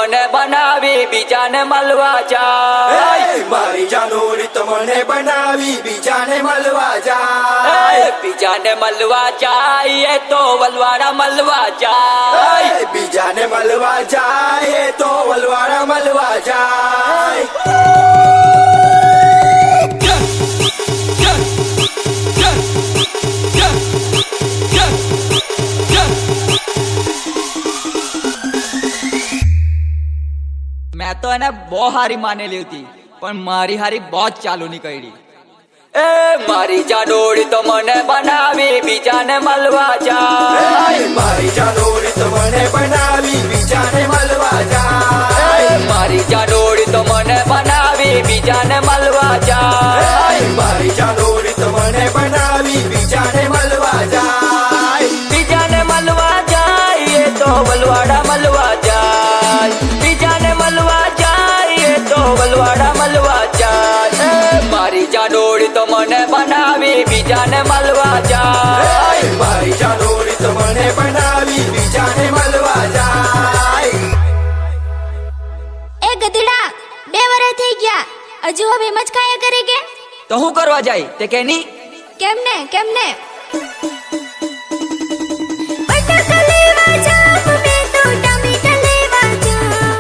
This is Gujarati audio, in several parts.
મને બનાવી બીજાને મળવા જાય મારી જાનોડી તો મને બનાવી બીજાને મળવા જાય બીજાને મળવા જાય તો વલવાડા મળવા જાય બીજાને મળવા જાય તો વલવાડા મળવા જાય मैं तो એને બહુ હારી માનેલી હતી પણ મારી હારી બહુ જ ચાલુ નીકળી મારી જાનોડી તો મને બનાવી બીજાને મળવા જાય મારી જાનોડી તો મને બનાવી બીજાને મળવા જાય મારી જાનોડી તો મને બનાવી બીજાને મળવા જાય મારી જાનોડી તો મને બનાવી બીજાને મળવા જાય બીજાને મળવા જાય તો વલવાડા મળવા જાય બીજાને મળવા જાય તો વલવાડા મળવા જાય મારી જાનોડી તો મને બનાવી બીજાને મળવા જાય મારી જાનોડી તો મને બનાવી બીજાને મળવા જાય એ ગધેડા 2 વર્ષ થઈ ગયા હજુ હવે એમ જ ખાયા કરે કે તો હું કરવા જાય તે કે ની કેમને બટાકા લેવા જાવ મેં તો ટમેટા લેવા જાવ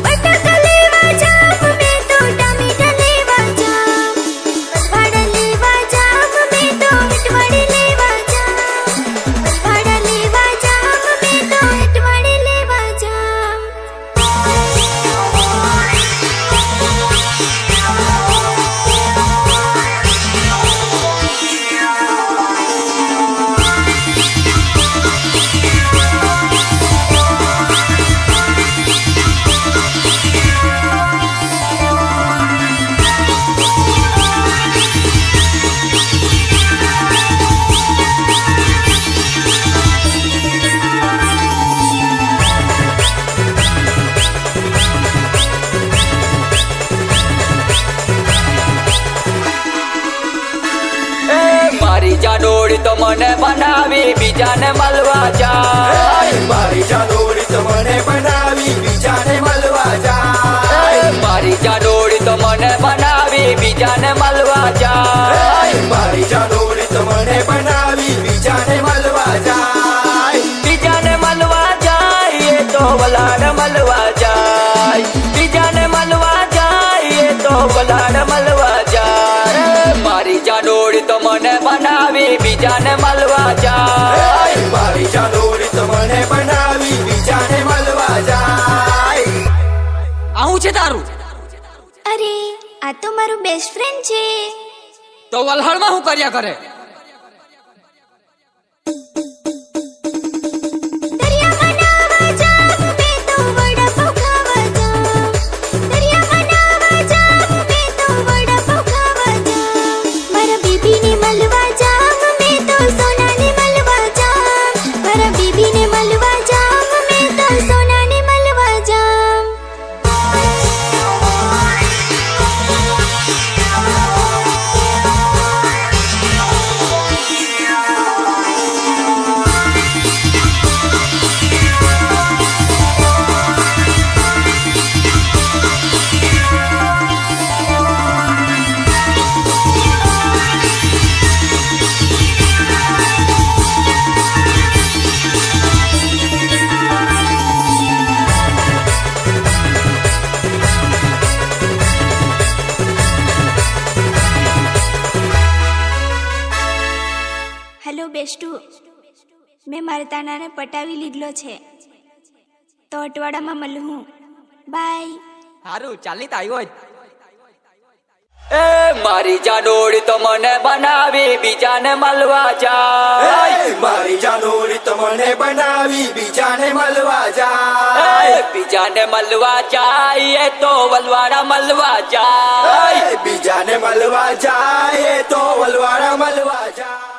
બટાકા લેવા જાવ મેં તો ટમેટા લેવા જાવ ભાડા લેવા જાવ મેં તો અટવાડે લેવા જાવ ભાડા લેવા જાવ મેં તો અટવાડે લેવા જાવ મારી જાનોડી તો મને બનાવી બીજાને મળવા જાય મારી જાનોડી તો મને બનાવી બીજાને મળવા જાય મારી જાનોડી તો મને બનાવી બીજાને મળવા જાય મારી જાનોડી તો મને બનાવી બીજાને મળવા જાય બીજાને મળવા જાય તો વલાડ મળવા જાય બીજાને મળવા જાય તો વલાડ મળવા જાય મારી જાનોડી તો મને બનાવી બીજાને મળવા જાય મારી જાનોડી તો મને બનાવી બીજાને મળવા જાય આવું છે તારું અરે આ તો મારો બેસ્ટ ફ્રેન્ડ છે તો વલહાડમાં હું કર્યા કરે દરિયામાં નાવા જાવ મેં તો વડાપાઉં ખાવા જાવ દરિયામાં નાવા જાવ મેં તો વડાપાઉં ખાવા જાવ મારા બેબીને મળવા જાવ મેં તો સોનાને મળવા જાવ મારા બેબીને મળવા જાવ મેં તો સોનાને મળવા જાવ હેલો બેસ્ટુ મેં મારા તાનાને પટાવી લીધલો છે તો અટવાડામાં મળું બાય સારું ચાલી તો આવ્યો મારી જાનોડી તો મને બનાવી બીજાને મળવા જાય મારી જાનોડી તો મને બનાવી બીજાને મળવા જાય બીજાને મળવા જાય તો વલવાડા મળવા જાય બીજાને મળવા જાય તો વલવાડા મળવા જાય